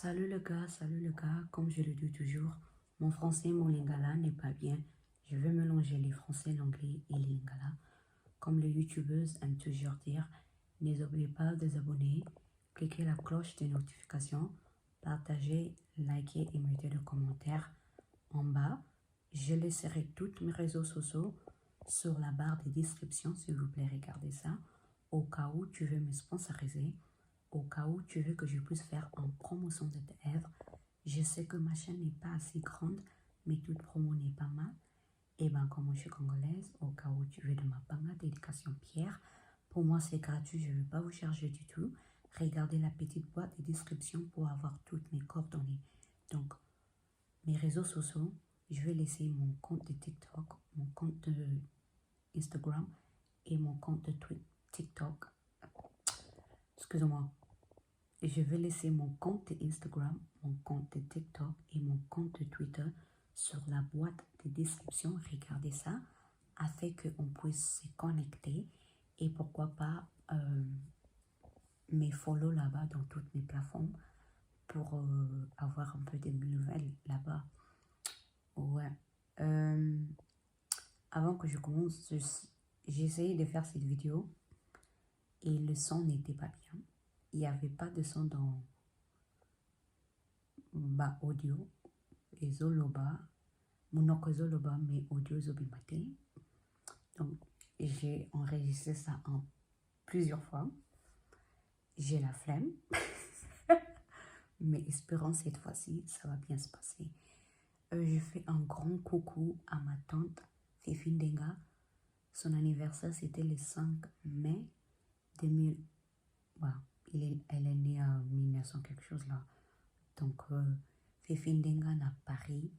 Salut le gars, comme je le dis toujours, mon français, mon lingala n'est pas bien. Je vais mélanger les français, l'anglais et les lingala. Comme les youtubeuses aiment toujours dire, n'oubliez pas de vous abonner, cliquez la cloche de notification, partagez, likez et mettez des commentaires en bas. Je laisserai tous mes réseaux sociaux sur la barre de description, s'il vous plaît, regardez ça. Au cas où tu veux me sponsoriser, au cas où tu veux que je puisse faire en promotion de tes œuvres. Je sais que ma chaîne n'est pas assez grande, mais toute promo n'est pas mal. Et bien, comme je suis congolaise, au cas où tu veux de ma banga dédication Pierre, pour moi c'est gratuit, je ne vais pas vous charger du tout. Regardez la petite boîte de description pour avoir toutes mes coordonnées. Donc, mes réseaux sociaux, je vais laisser mon compte de TikTok, mon compte de Instagram et mon compte de TikTok. Excusez-moi. Je vais laisser mon compte de Instagram, mon compte de TikTok et mon compte de Twitter sur la boîte de description. Regardez ça, afin qu'on puisse se connecter et pourquoi pas mes follow là-bas dans toutes mes plateformes pour avoir un peu de nouvelles là-bas. Ouais. Avant que je commence, j'ai essayé de faire cette vidéo et le son n'était pas bien. Il n'y avait pas de son dans audio et zoloba, monoko zoloba, mais audio zobimate. Donc, j'ai enregistré ça en plusieurs fois. J'ai la flemme, mais espérons cette fois-ci, ça va bien se passer. Je fais un grand coucou à ma tante Fifi Ndenga. Son anniversaire, c'était le 5 mai 2000. Voilà, elle est née en 1900 quelque chose là. Donc, Fifi Ndenga à Paris.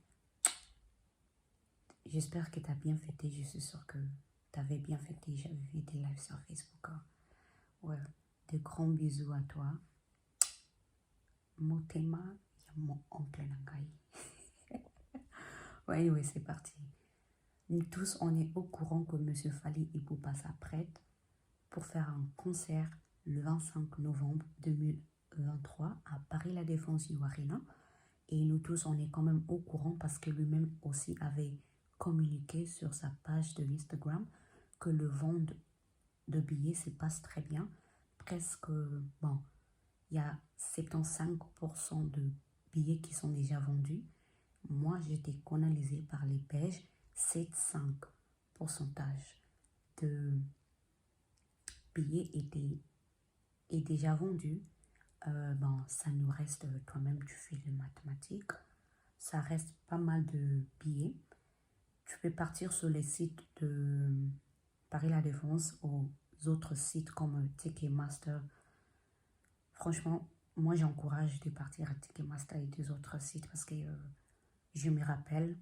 J'espère que tu as bien fêté. Je suis sûre que tu avais bien fêté. J'avais vu des lives sur Facebook. Ouais, de grands bisous à toi. Motema, il y a mon oncle Nangai. Ouais, oui, c'est parti. Nous tous, on est au courant que M. Fally Ipupa s'apprête pour faire un concert le 25 novembre 2023 à Paris La Défense Arena. Et nous tous, on est quand même au courant parce que lui-même aussi avait communiqué sur sa page de Instagram que le vente de billets se passe très bien. Presque, bon, il y a 75% de billets qui sont déjà vendus. Moi, j'étais canalisée par les pages, 7,5% de billets est déjà vendu. Bon, ça nous reste, toi-même, tu fais les mathématiques. Ça reste pas mal de billets. Tu peux partir sur les sites de Paris La Défense ou autres sites comme Ticketmaster. Franchement, moi j'encourage de partir à Ticketmaster et des autres sites parce que je me rappelle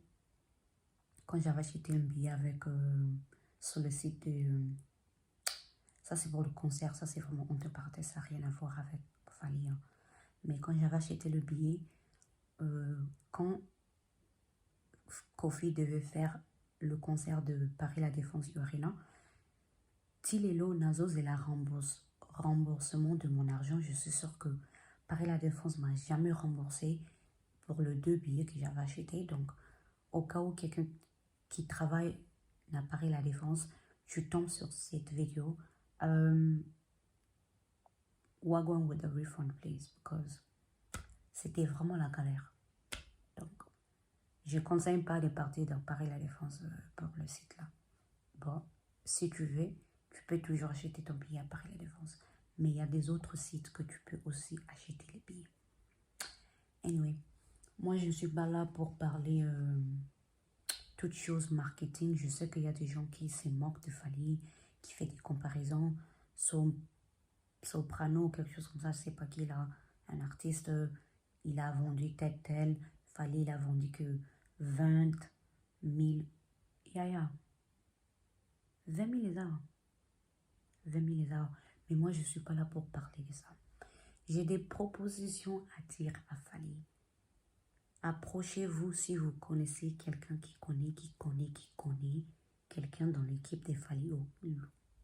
quand j'avais acheté un billet avec sur le site de ça c'est pour le concert, ça c'est vraiment on te partait, ça n'a rien à voir avec Fally, hein. Mais quand j'avais acheté le billet, quand Kofi devait faire le concert de Paris La Défense Arena, Tilelo Nazo et la remboursement de mon argent, je suis sûre que Paris La Défense m'a jamais remboursé pour le 2 billets que j'avais acheté. Donc, au cas où quelqu'un qui travaille à Paris La Défense, tu tombes sur cette vidéo. Wagwan with the refund, please, because c'était vraiment la galère. Donc, je ne conseille pas de partir dans Paris La Défense pour le site là. Bon, si tu veux, tu peux toujours acheter ton billet à Paris La Défense. Mais il y a des autres sites que tu peux aussi acheter les billets. Anyway, moi je ne suis pas là pour parler toutes choses marketing. Je sais qu'il y a des gens qui se moquent de Fally, qui fait des comparaisons. Soprano, quelque chose comme ça, je ne sais pas qui là. Un artiste, il a vendu tel. Fally, il a vendu que 20 000. 20 000 les arts. 20 000 les arts. Mais moi, je ne suis pas là pour parler de ça. J'ai des propositions à dire à Fally. Approchez-vous si vous connaissez quelqu'un qui connaît quelqu'un dans l'équipe de Fally ou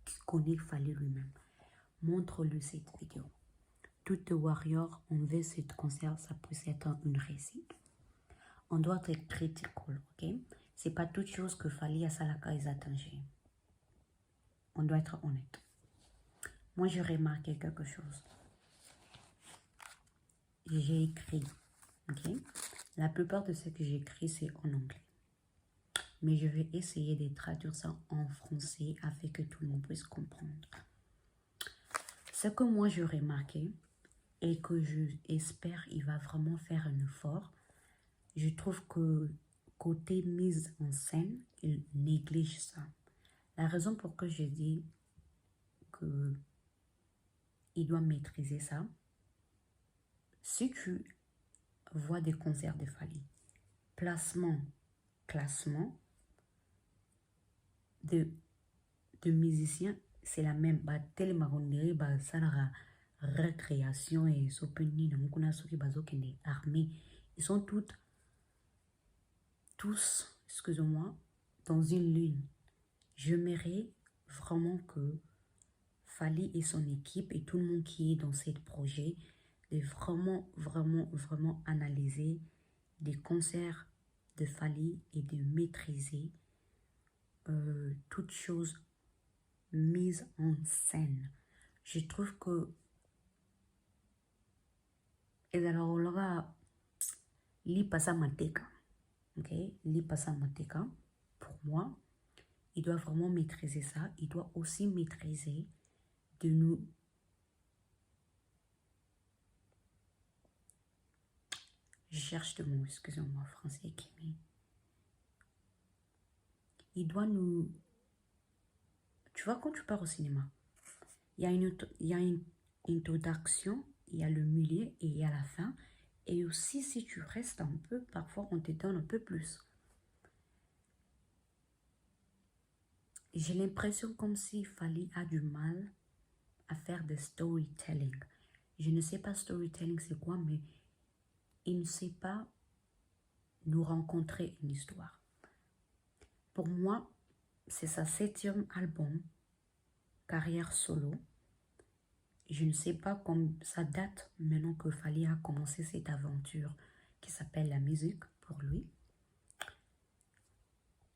qui connaît Fally lui-même. Montre-lui cette vidéo. Toute warrior, on veut ce concert, ça peut être une réussite. On doit être critical, ok? C'est pas toute chose que Fally à Salaka ils attendent. On doit être honnête. Moi, j'ai remarqué quelque chose. J'ai écrit, ok? La plupart de ce que j'écris, c'est en anglais. Mais je vais essayer de traduire ça en français afin que tout le monde puisse comprendre. Ce que moi, j'ai remarqué et que j'espère il va vraiment faire un effort, je trouve que côté mise en scène, il néglige ça. La raison pour laquelle je dis que il doit maîtriser ça, si tu vois des concerts de Fally, placement, classement de musiciens, c'est la même. Bah, tellement on dirait, bah, ça la récréation et s'opérer dans mon soki bazo kende armée. Ils sont tous, excusez-moi, dans une ligne. J'aimerais vraiment que Fally et son équipe et tout le monde qui est dans ce projet de vraiment analyser des concerts de Fally et de maîtriser toutes choses mises en scène. Je trouve que et alors on aura li passa mateka, ok, li passa mateka. Pour moi, il doit vraiment maîtriser ça. Il doit aussi maîtriser de nous. Je cherche de mots, excusez-moi, français qui met. Il doit nous. Tu vois, quand tu pars au cinéma, il y a une introduction, il y a le milieu et il y a la fin. Et aussi, si tu restes un peu, parfois on te donne un peu plus. J'ai l'impression comme si Fally a du mal à faire des storytelling. Je ne sais pas storytelling c'est quoi, mais il ne sait pas nous rencontrer une histoire. Pour moi, c'est sa 7e album, carrière solo. Je ne sais pas comme ça date maintenant que Fally a commencé cette aventure qui s'appelle la musique pour lui.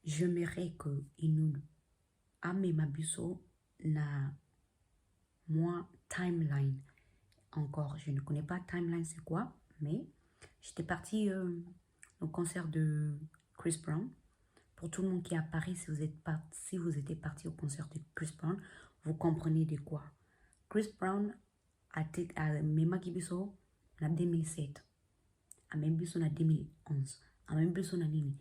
J'aimerais qu'il nous ame Mabiso na moi timeline encore. Je ne connais pas timeline c'est quoi, mais j'étais partie au concert de Chris Brown. Pour tout le monde qui est à Paris, si vous étiez parti au concert de Chris Brown, vous comprenez de quoi. Chris Brown a Mema Kibiso en 2007, a Membiso en 2011, a Membiso en Nini.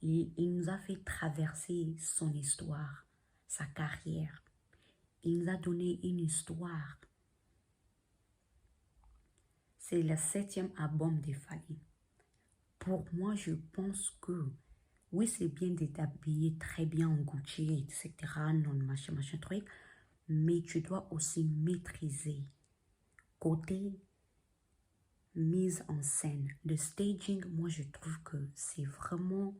Il nous a fait traverser son histoire, sa carrière. Il nous a donné une histoire. C'est le 7e album de Fally. Pour moi, je pense que oui, c'est bien d'être habillé très bien en Gucci, etc. Non, machin, truc. Mais tu dois aussi maîtriser côté mise en scène. Le staging, moi, je trouve que c'est vraiment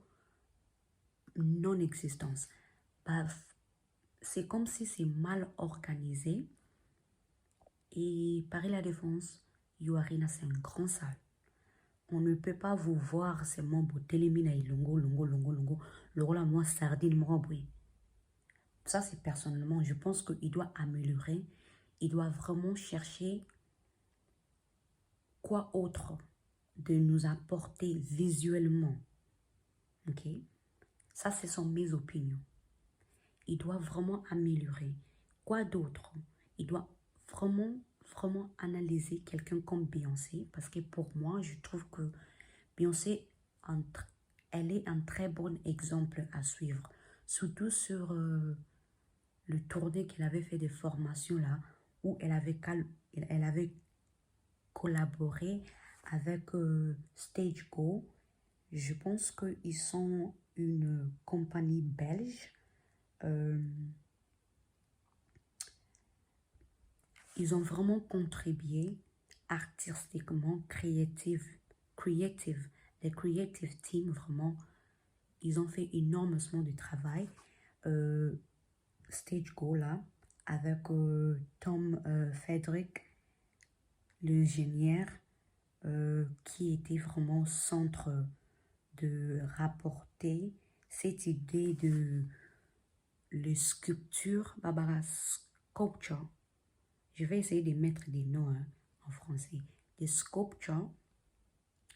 non-existence. Bah, c'est comme si c'est mal organisé. Et Paris La Défense, Yoarina, c'est une grande salle. On ne peut pas vous voir ces membres télémina et longo, la moi sardine, moi, oui. Ça, c'est personnellement, je pense qu'il doit améliorer. Il doit vraiment chercher quoi autre de nous apporter visuellement. Ok? Ça, ce sont mes opinions. Il doit vraiment améliorer. Quoi d'autre? Il doit vraiment analyser quelqu'un comme Beyoncé. Parce que pour moi, je trouve que Beyoncé, elle est un très bon exemple à suivre. Surtout sur le tournée qu'elle avait fait des formations là, où elle avait collaboré avec Stage Go. Je pense qu'ils sont une compagnie belge. Ils ont vraiment contribué artistiquement, les creative team, vraiment, ils ont fait énormément de travail. Stage Go là, avec Tom Frederick, l'ingénieur qui était vraiment au centre de rapporter cette idée de les sculptures, Barbara sculpture. Je vais essayer de mettre des noms en français. Des sculptures,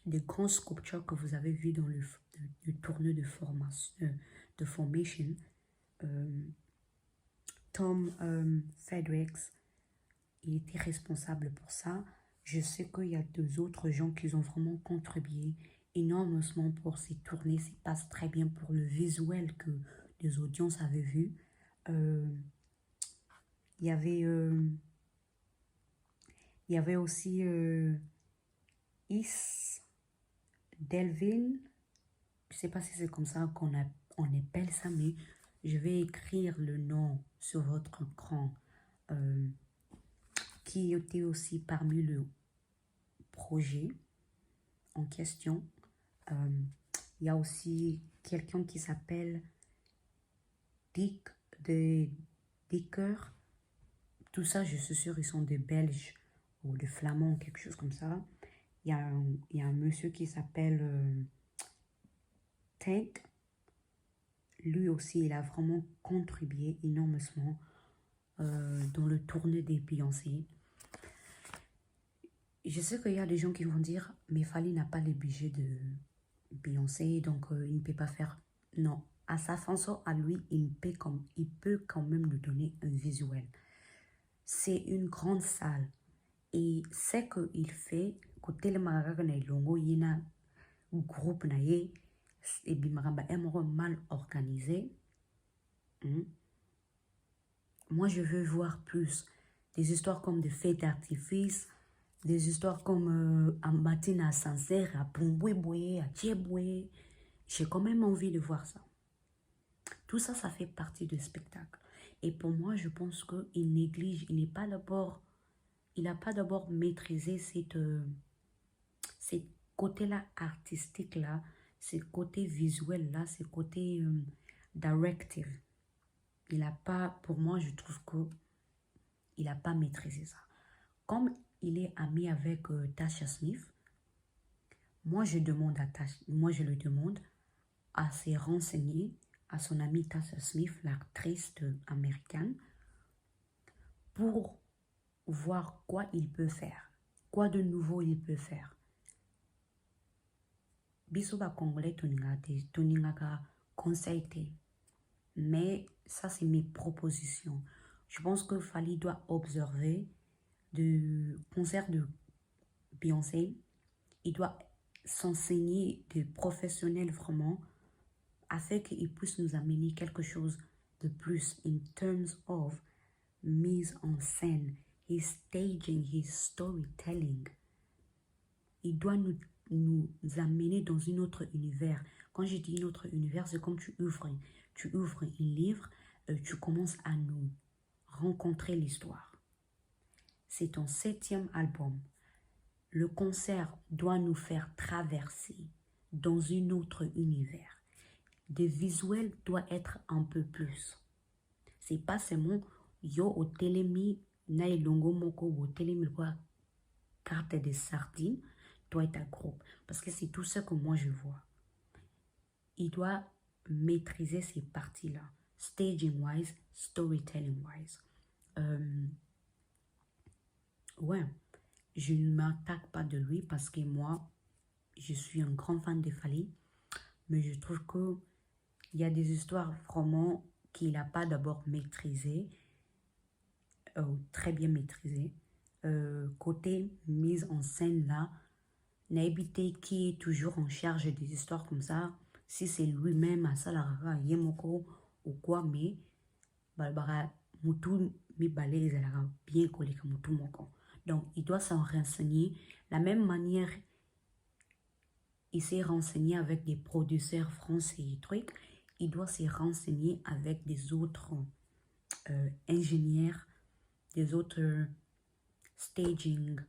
des grandes sculptures que vous avez vues dans le tournoi de formation, de formation. Tom Fredericks, il était responsable pour ça. Je sais qu'il y a deux autres gens qui ont vraiment contribué énormément pour ces tournées. Ça passe très bien pour le visuel que les audiences avaient vu. Il y avait aussi Is Delville. Je ne sais pas si c'est comme ça on appelle ça, mais je vais écrire le nom sur votre écran. Qui était aussi parmi le projet en question. Il y a aussi quelqu'un qui s'appelle Dicker. Tout ça, je suis sûre, ils sont des Belges ou des Flamands, quelque chose comme ça. Il y a un monsieur qui s'appelle Tank. Lui aussi, il a vraiment contribué énormément dans le tournée des Beyoncé. Je sais qu'il y a des gens qui vont dire, mais Fally n'a pas le budget de Beyoncé, donc il ne peut pas faire. Non, à sa façon, à lui, il peut quand même nous donner un visuel. C'est une grande salle. Et ce qu'il fait, côté le longo yina groupe naye, et bimaramba mal organisé. Moi, je veux voir plus des histoires comme des fêtes d'artifice, des histoires comme à matin à Sancerre, à Pumboué, à Thieboué. J'ai quand même envie de voir ça. Tout ça, ça fait partie du spectacle. Et pour moi, je pense qu'il néglige, il n'a pas d'abord maîtrisé cette côté-là artistique-là, ce côté visuel-là, ce côté directive. Il n'a pas, pour moi, je trouve qu'il n'a pas maîtrisé ça. Comme il est ami avec Tasha Smith, moi je le demande à se renseigner à son amie Tasha Smith, l'actrice américaine, pour voir quoi il peut faire, quoi de nouveau il peut faire. Bisoba Congolais Toningaka conseillé, mais ça c'est mes propositions. Je pense que Fally doit observer de concert de Beyoncé, il doit s'enseigner des professionnels vraiment afin qu'ils puissent nous amener quelque chose de plus in terms of mise en scène, his staging, his storytelling. Il doit nous amener dans un autre univers. Quand je dis un autre univers, c'est comme tu ouvres un livre, tu commences à nous rencontrer l'histoire. C'est ton 7e album. Le concert doit nous faire traverser dans un autre univers. Le visuel doit être un peu plus. C'est pas seulement yo au télémi na longo moko au télémi quoi carte de sardines doit être un groupe parce que c'est tout ce que moi je vois. Il doit maîtriser ces parties-là, staging wise, storytelling wise. Ouais, je ne m'attaque pas de lui parce que moi, je suis un grand fan de Fally, mais je trouve que il y a des histoires vraiment qu'il n'a pas d'abord maîtrisées, très bien maîtrisées. Côté mise en scène là, Naibité qui est toujours en charge des histoires comme ça, si c'est lui-même à Salara, Yemoko ou quoi, mais Barbara Moutou mi balé bien collé comme Moutou Moko. Donc il doit s'en renseigner. La même manière, il s'est renseigné avec des producteurs français et trucs. Il doit se renseigner avec des autres ingénieurs, des autres staging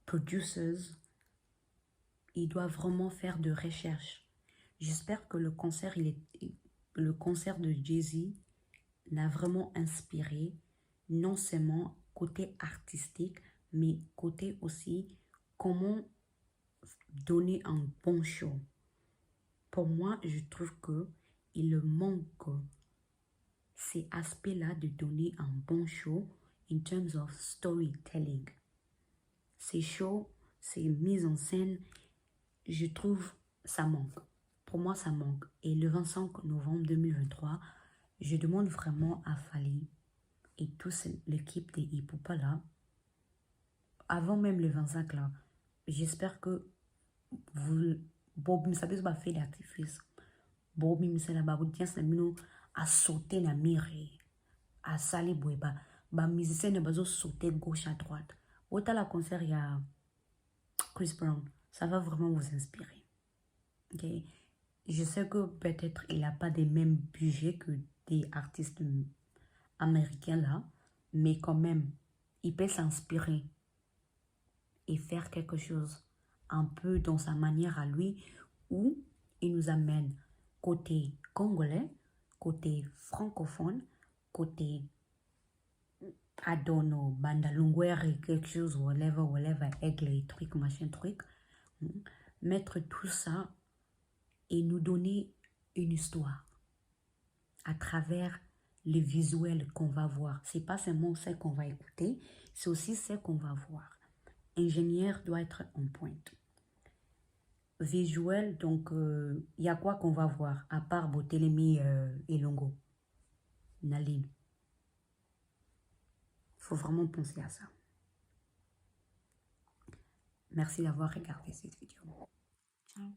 producers. Il doit vraiment faire de recherche. J'espère que le concert de Jay-Z l'a vraiment inspiré, non seulement côté artistique, mais côté aussi comment donner un bon show. Pour moi, je trouve que il manque ces aspects-là de donner un bon show in terms of storytelling. Ces shows, ces mises en scène, je trouve ça manque. Pour moi, ça manque. Et le 25 novembre 2023, je demande vraiment à Fally et toute l'équipe des Hip-Hop là, avant même le 25 là, j'espère que vous, Bob, me savez pas fait l'artifice. Bob, me savez pas, vous tiens, c'est mieux à sauter la mire, à saler, bah, musicien ne va pas sauter gauche à droite. Autant la concert, il y a Chris Brown, ça va vraiment vous inspirer. Ok? Je sais que peut-être il n'a pas des mêmes budgets que des artistes américains là, mais quand même, il peut s'inspirer et faire quelque chose un peu dans sa manière à lui, où il nous amène côté congolais, côté francophone, côté Adono, Bandalungwere, quelque chose, whatever, aigle, truc, machin, truc. Mettre tout ça et nous donner une histoire à travers les visuels qu'on va voir. C'est pas seulement ce qu'on va écouter, c'est aussi ce qu'on va voir. Ingénieur doit être en pointe. Visuel, donc, il y a quoi qu'on va voir, à part Botelemi et Longo, Naline. Il faut vraiment penser à ça. Merci d'avoir regardé cette vidéo. Ciao.